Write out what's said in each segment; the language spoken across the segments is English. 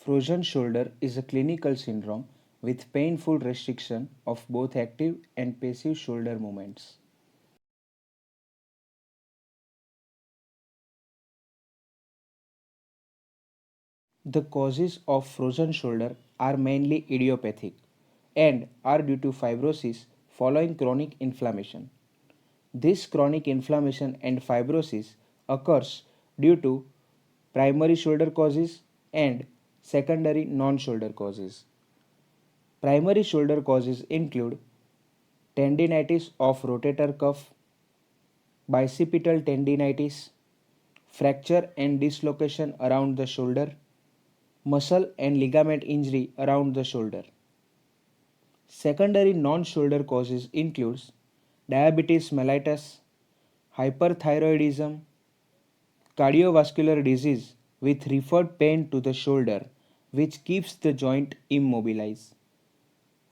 Frozen shoulder is a clinical syndrome with painful restriction of both active and passive shoulder movements. The causes of frozen shoulder are mainly idiopathic and are due to fibrosis following chronic inflammation. This chronic inflammation and fibrosis occurs due to primary shoulder causes and secondary non-shoulder causes. Primary shoulder causes include tendinitis of rotator cuff, bicipital tendinitis, fracture and dislocation around the shoulder, muscle and ligament injury around the shoulder. Secondary non-shoulder causes includes diabetes mellitus, hyperthyroidism, cardiovascular disease with referred pain to the shoulder which keeps the joint immobilized,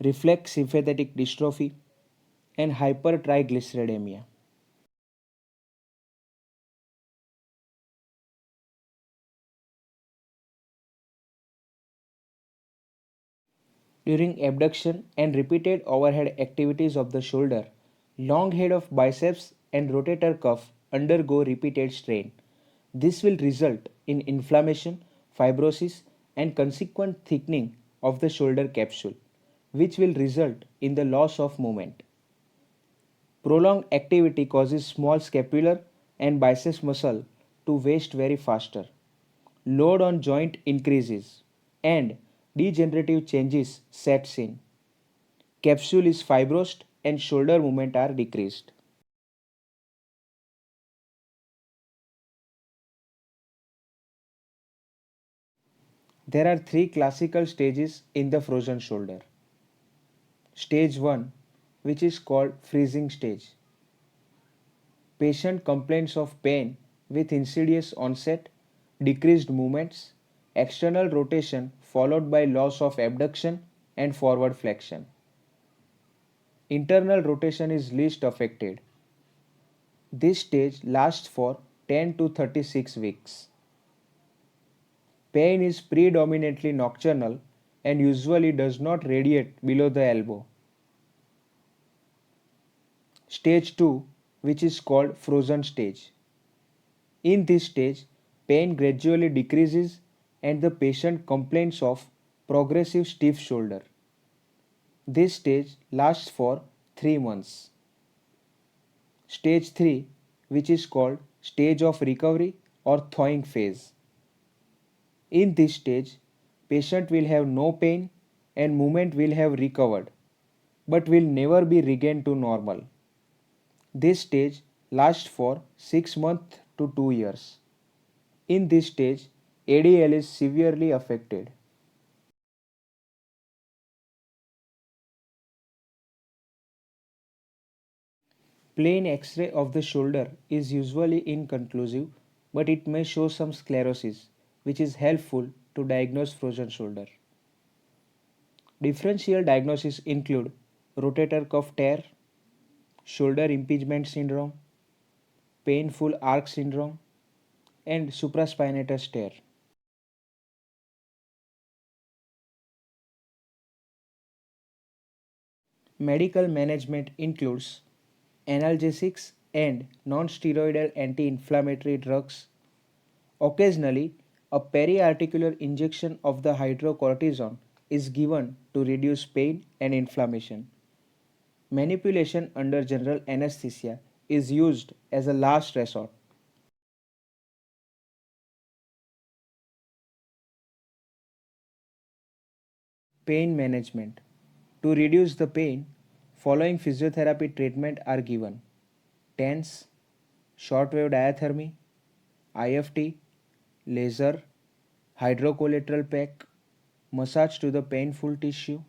reflex sympathetic dystrophy, and hypertriglyceridemia. During abduction and repeated overhead activities of the shoulder, long head of biceps and rotator cuff undergo repeated strain. This will result in inflammation, fibrosis, and consequent thickening of the shoulder capsule, which will result in the loss of movement. Prolonged activity causes small scapular and biceps muscle to waste very faster. Load on joint increases and degenerative changes sets in. Capsule is fibrosed and shoulder movement are decreased. There are three classical stages in the frozen shoulder. Stage 1, which is called freezing stage. Patient complains of pain with insidious onset, decreased movements, external rotation followed by loss of abduction and forward flexion. Internal rotation is least affected. This stage lasts for 10 to 36 weeks. Pain is predominantly nocturnal and usually does not radiate below the elbow. Stage 2, which is called frozen stage. In this stage, pain gradually decreases and the patient complains of progressive stiff shoulder. This stage lasts for 3 months. Stage 3, which is called stage of recovery or thawing phase. In this stage, patient will have no pain and movement will have recovered but will never be regained to normal. This stage lasts for 6 months to 2 years. In this stage, ADL is severely affected. Plain X-ray of the shoulder is usually inconclusive, but it may show some sclerosis, which is helpful to diagnose frozen shoulder. Differential diagnoses include rotator cuff tear, shoulder impingement syndrome, painful arc syndrome, and supraspinatus tear. Medical management includes analgesics and non-steroidal anti-inflammatory drugs. Occasionally, a periarticular injection of the hydrocortisone is given to reduce pain and inflammation. Manipulation under general anesthesia is used as a last resort. Pain management. To reduce the pain, following physiotherapy treatment are given: TENS, shortwave diathermy, IFT, laser, hydrocollateral pack, massage to the painful tissue,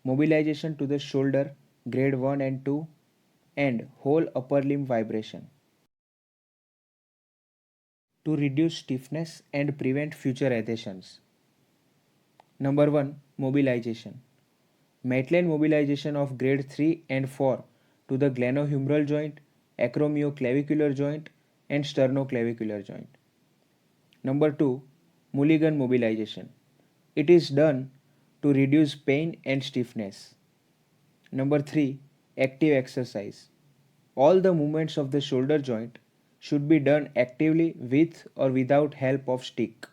mobilization to the shoulder grade 1 and 2, and whole upper limb vibration. To reduce stiffness and prevent future adhesions. Number 1. Mobilization. Maitland mobilization of grade 3 and 4 to the glenohumeral joint, acromioclavicular joint, and sternoclavicular joint. Number 2. Mulligan mobilization. It is done to reduce pain and stiffness. Number 3. Active exercise. All the movements of the shoulder joint should be done actively with or without help of stick.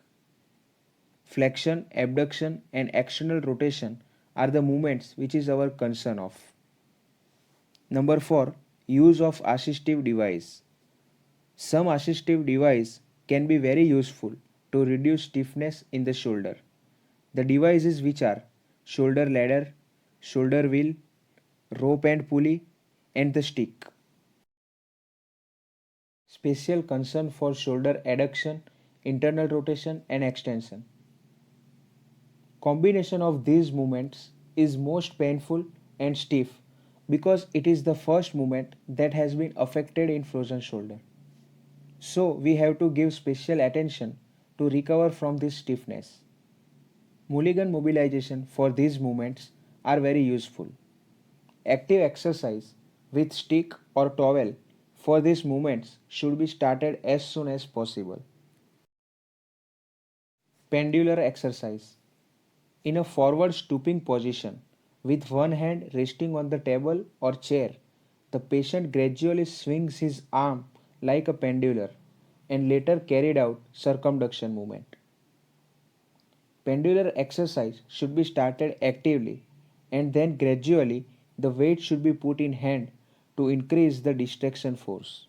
Flexion, abduction and external rotation are the movements which is our concern of. Number 4. Use of assistive device. Some assistive device can be very useful to reduce stiffness in the shoulder. The devices which are shoulder ladder, shoulder wheel, rope and pulley and the stick. Special concern for shoulder adduction, internal rotation and extension. Combination of these movements is most painful and stiff because it is the first movement that has been affected in frozen shoulder. So we have to give special attention to recover from this stiffness. Mulligan mobilization for these movements are very useful. Active exercise with stick or towel for these movements should be started as soon as possible. Pendular exercise. In a forward stooping position, with one hand resting on the table or chair, the patient gradually swings his arm like a pendular and later carried out circumduction movement. Pendular exercise should be started actively and then gradually the weight should be put in hand to increase the distraction force.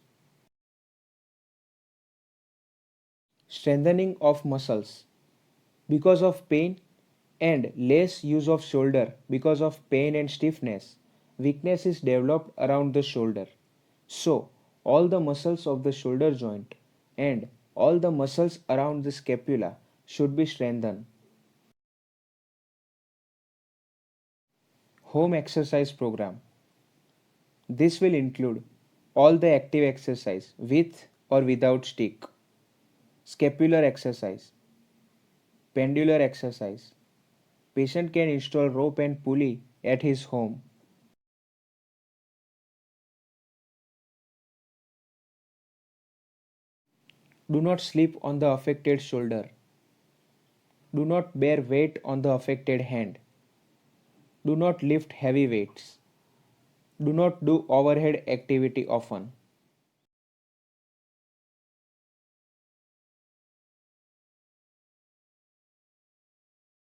Strengthening of muscles. Because of pain and less use of shoulder because of pain and stiffness, weakness is developed around the shoulder. So, all the muscles of the shoulder joint and all the muscles around the scapula should be strengthened. Home exercise program. This will include all the active exercise with or without stick, scapular exercise, pendular exercise. Patient can install rope and pulley at his home. Do not sleep on the affected shoulder. Do not bear weight on the affected hand. Do not lift heavy weights. Do not do overhead activity often.